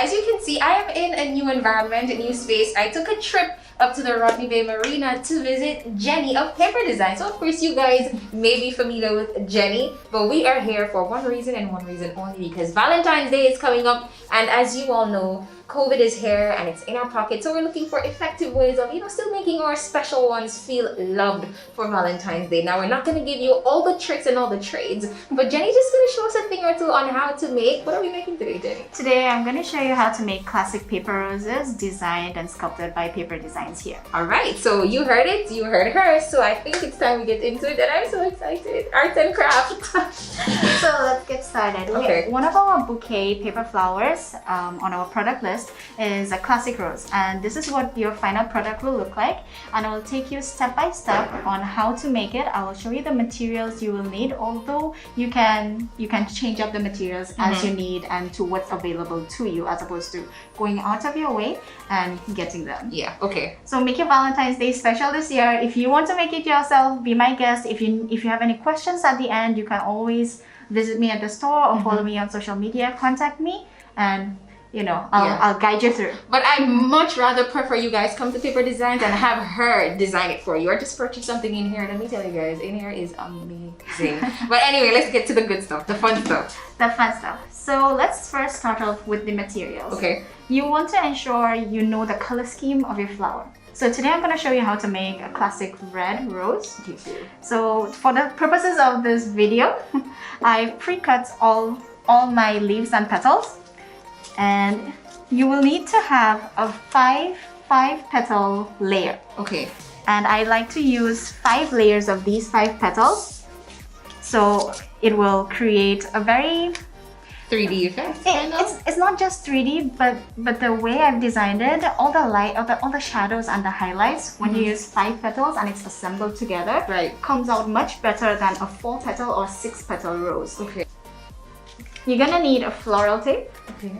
as you can see, I am in a new environment, a new space. I took a trip up to the Rodney Bay Marina to visit Jenny of Paper Design. So of course you guys may be familiar with Jenny, but we are here for one reason and one reason only, because Valentine's Day is coming up, and as you all know, COVID is here and it's in our pocket, so we're looking for effective ways of, still making our special ones feel loved for Valentine's Day. Now, we're not going to give you all the tricks and all the trades, but Jenny's just going to show us a thing or two on how to make. What are we making today, Jenny? Today, I'm going to show you how to make classic paper roses designed and sculpted by Paper Designs here. Alright, so you heard it, you heard her, so I think it's time we get into it, and I'm so excited. Arts and craft. So let's get started. Okay. One of our bouquet paper flowers on our product list is a classic rose, and this is what your final product will look like, and I will take you step by step on how to make it. I will show you the materials you will need, although you can change up the materials as you need and to what's available to you, as opposed to going out of your way and getting them. Yeah, okay. So make your Valentine's Day special this year. If you want to make it yourself, be my guest. If you have any questions at the end, you can always visit me at the store or follow me on social media, contact me, and I'll guide you through. But I much rather prefer you guys come to Paper Designs and have her design it for you, or just purchase something in here. Let me tell you guys, in here is amazing. But anyway, let's get to the good stuff, the fun stuff. The fun stuff. So let's first start off with the materials. Okay. You want to ensure you know the color scheme of your flower. So today I'm going to show you how to make a classic red rose. So for the purposes of this video, I pre-cut all my leaves and petals. And you will need to have a five petal layer. Okay. And I like to use 5 layers of these 5 petals, so it will create a very 3D effect. It's not just 3D, but the way I've designed it, all the light, all the shadows and the highlights, when you use 5 petals and it's assembled together, comes out much better than a 4 petal or 6 petal rose. Okay. You're gonna need a floral tape. Okay.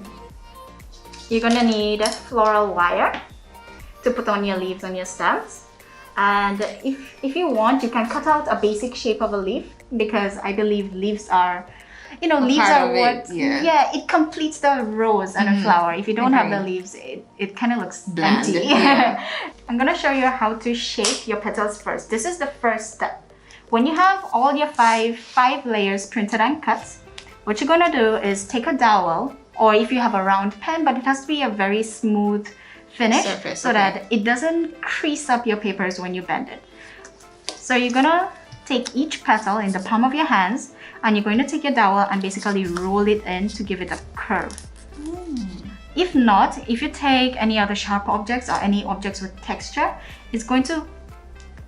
You're gonna need a floral wire to put on your leaves and your stems. And if you want, you can cut out a basic shape of a leaf, because I believe leaves are, leaves are what, it completes the rose and a flower. If you don't have the leaves, it kind of looks bland. empty. Yeah. I'm gonna show you how to shape your petals first. This is the first step. When you have all your five layers printed and cut, what you're gonna do is take a dowel, or if you have a round pen, but it has to be a very smooth finish surface, so that it doesn't crease up your papers when you bend it. So you're gonna take each petal in the palm of your hands, and you're going to take your dowel and basically roll it in to give it a curve. If not, if you take any other sharp objects or any objects with texture, it's going to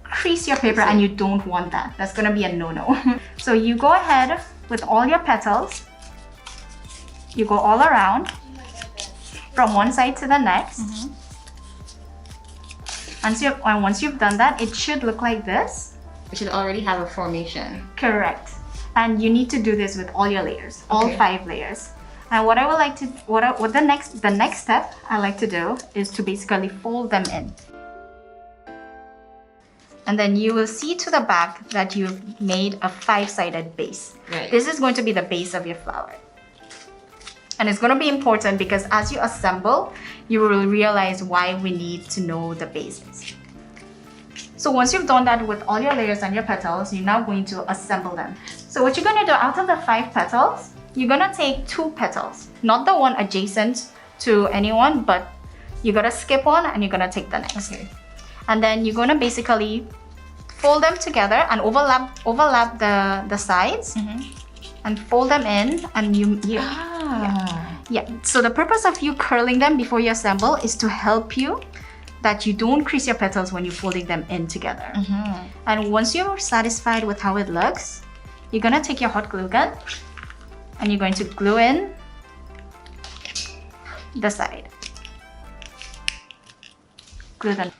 crease your paper, and you don't want that. That's gonna be a no-no. So you go ahead with all your petals, you go all around from one side to the next. And once you've done that, it should look like this. It should already have a formation. Correct. And you need to do this with all your layers, all 5 layers. And what I would like to, the next step I like to do is to basically fold them in. And then you will see to the back that you've made a 5-sided base. Right. This is going to be the base of your flower. And it's going to be important because as you assemble, you will realize why we need to know the bases. So once you've done that with all your layers and your petals, you're now going to assemble them. So what you're going to do, out of the 5 petals, you're going to take 2 petals, not the one adjacent to anyone, but you're going to skip one and you're going to take the next. Okay. And then you're going to basically fold them together and overlap the sides and fold them in, and so the purpose of you curling them before you assemble is to help you that you don't crease your petals when you're folding them in together. And once you're satisfied with how it looks, you're gonna take your hot glue gun and you're going to glue in the side. Glue them.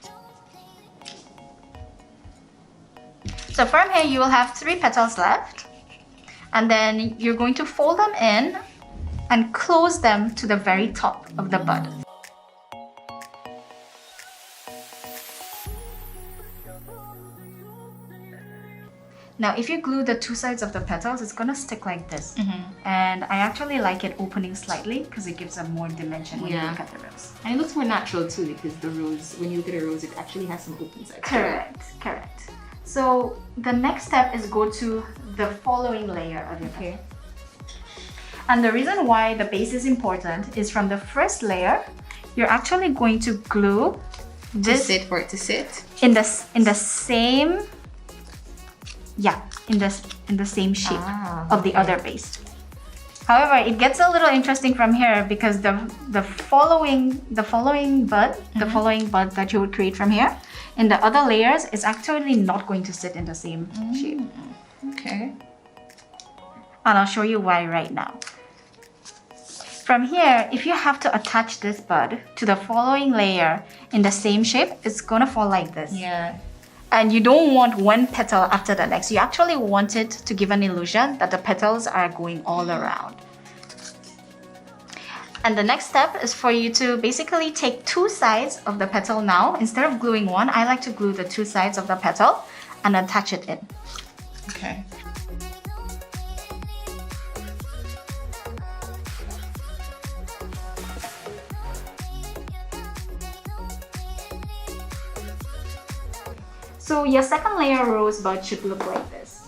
So from here you will have 3 petals left, and then you're going to fold them in and close them to the very top of the bud. Now, if you glue the two sides of the petals, it's gonna stick like this. And I actually like it opening slightly because it gives a more dimension when you look at the rose. And it looks more natural too because the rose, when you look at a rose, it actually has some open sides. Correct. So the next step is go to the following layer of your petal. And the reason why the base is important is from the first layer, you're actually going to glue this For it to sit. in the same in the same shape of the other base. However, it gets a little interesting from here because the following bud that you would create from here in the other layers is actually not going to sit in the same shape. Okay. And I'll show you why right now. From here, if you have to attach this bud to the following layer in the same shape, it's gonna fall like this. Yeah. And you don't want one petal after the next. You actually want it to give an illusion that the petals are going all around. And the next step is for you to basically take two sides of the petal now. Instead of gluing one, I like to glue the two sides of the petal and attach it in. Okay. So your second layer rosebud should look like this.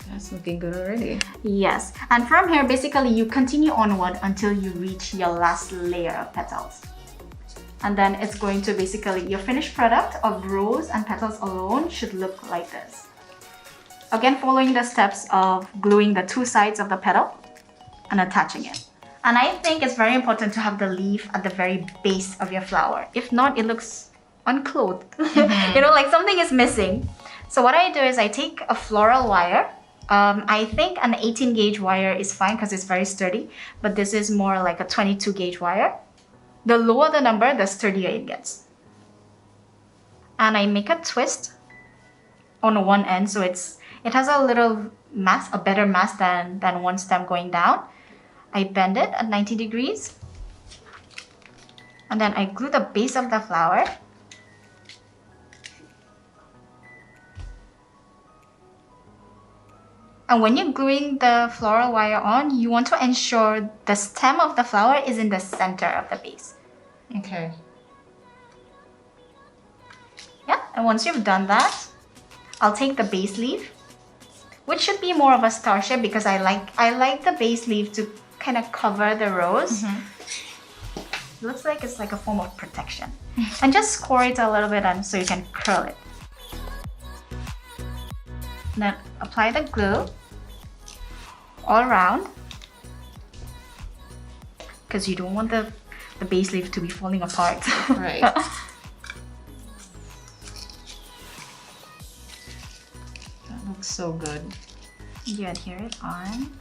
That's looking good already. Yes, and from here basically you continue onward until you reach your last layer of petals. And then it's going to basically, your finished product of rose and petals alone should look like this. Again, following the steps of gluing the two sides of the petal and attaching it. And I think it's very important to have the leaf at the very base of your flower. If not, it looks unclothed. You know, like something is missing. So what I do is I take a floral wire. I think an 18 gauge wire is fine because it's very sturdy, but this is more like a 22 gauge wire. The lower the number, the sturdier it gets. And I make a twist on one end so it has a little mass, a better mass than one stem going down. I bend it at 90 degrees. And then I glue the base of the flower. And when you're gluing the floral wire on, you want to ensure the stem of the flower is in the center of the base. Okay. Yeah, and once you've done that, I'll take the base leaf, which should be more of a star shape because I like the base leaf to kind of cover the rose. It looks like it's like a form of protection. And just score it a little bit and so you can curl it. Then apply the glue all around because you don't want the base leaf to be falling apart. Right. That looks so good. You adhere it on.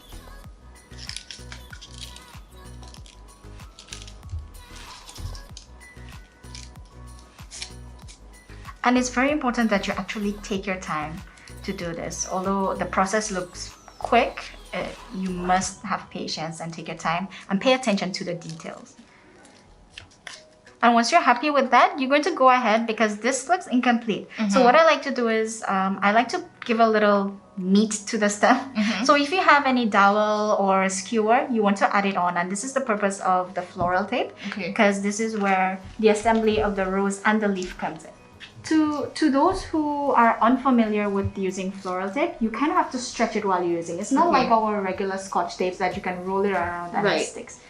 And it's very important that you actually take your time to do this. Although the process looks quick, you must have patience and take your time and pay attention to the details. And once you're happy with that, you're going to go ahead because this looks incomplete. So what I like to do is I like to give a little meat to the stem. So if you have any dowel or skewer, you want to add it on. And this is the purpose of the floral tape because this is where the assembly of the rose and the leaf comes in. To those who are unfamiliar with using floral tape, you kind of have to stretch it while you're using it. It's not like our regular scotch tapes that you can roll it around and it sticks.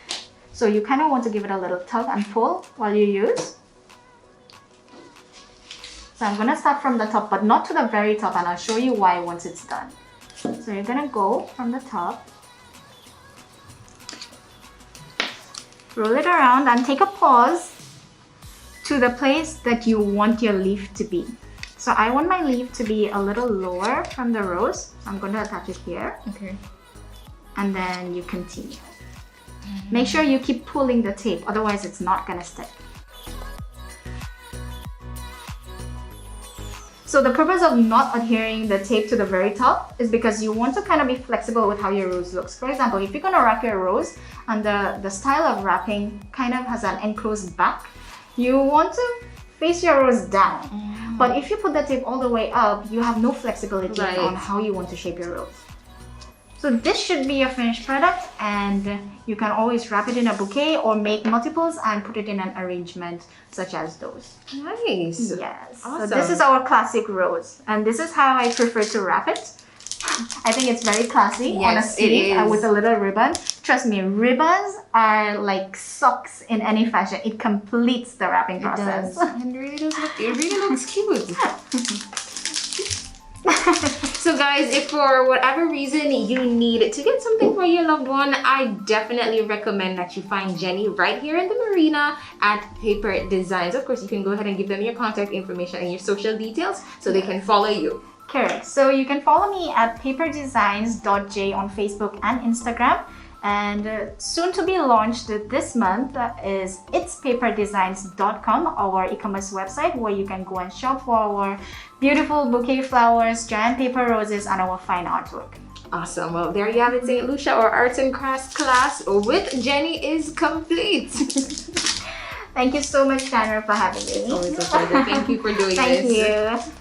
So you kind of want to give it a little tug and pull while you use. So I'm going to start from the top, but not to the very top, and I'll show you why once it's done. So you're going to go from the top, roll it around and take a pause to the place that you want your leaf to be. So I want my leaf to be a little lower from the rose. So I'm going to attach it here. Okay. And then you continue. Make sure you keep pulling the tape, otherwise it's not going to stick. So the purpose of not adhering the tape to the very top is because you want to kind of be flexible with how your rose looks. For example, if you're going to wrap your rose and the style of wrapping kind of has an enclosed back, you want to face your rose down. But if you put the tape all the way up, you have no flexibility Right. on how you want to shape your rose. So this should be your finished product, and you can always wrap it in a bouquet or make multiples and put it in an arrangement such as those. Nice. Yes. Awesome. So this is our classic rose, and this is how I prefer to wrap it. I think it's very classy on a Yes, it sleeve is. with a little ribbon. Trust me, ribbons are like socks in any fashion. It completes the wrapping process. And it really looks cute. So guys, if for whatever reason you need to get something for your loved one, I definitely recommend that you find Jenny right here in the marina at Paper Designs. Of course, you can go ahead and give them your contact information and your social details so they can follow you. Correct. So you can follow me at paperdesigns.j on Facebook and Instagram. And soon to be launched this month is itspaperdesigns.com, our e-commerce website where you can go and shop for our beautiful bouquet flowers, giant paper roses, and our fine artwork. Awesome. Well, there you have it, St. Lucia. Our arts and crafts class with Jenny is complete. Thank you so much, Tanner, for having me. Always a pleasure. Thank you for doing Thank this. you.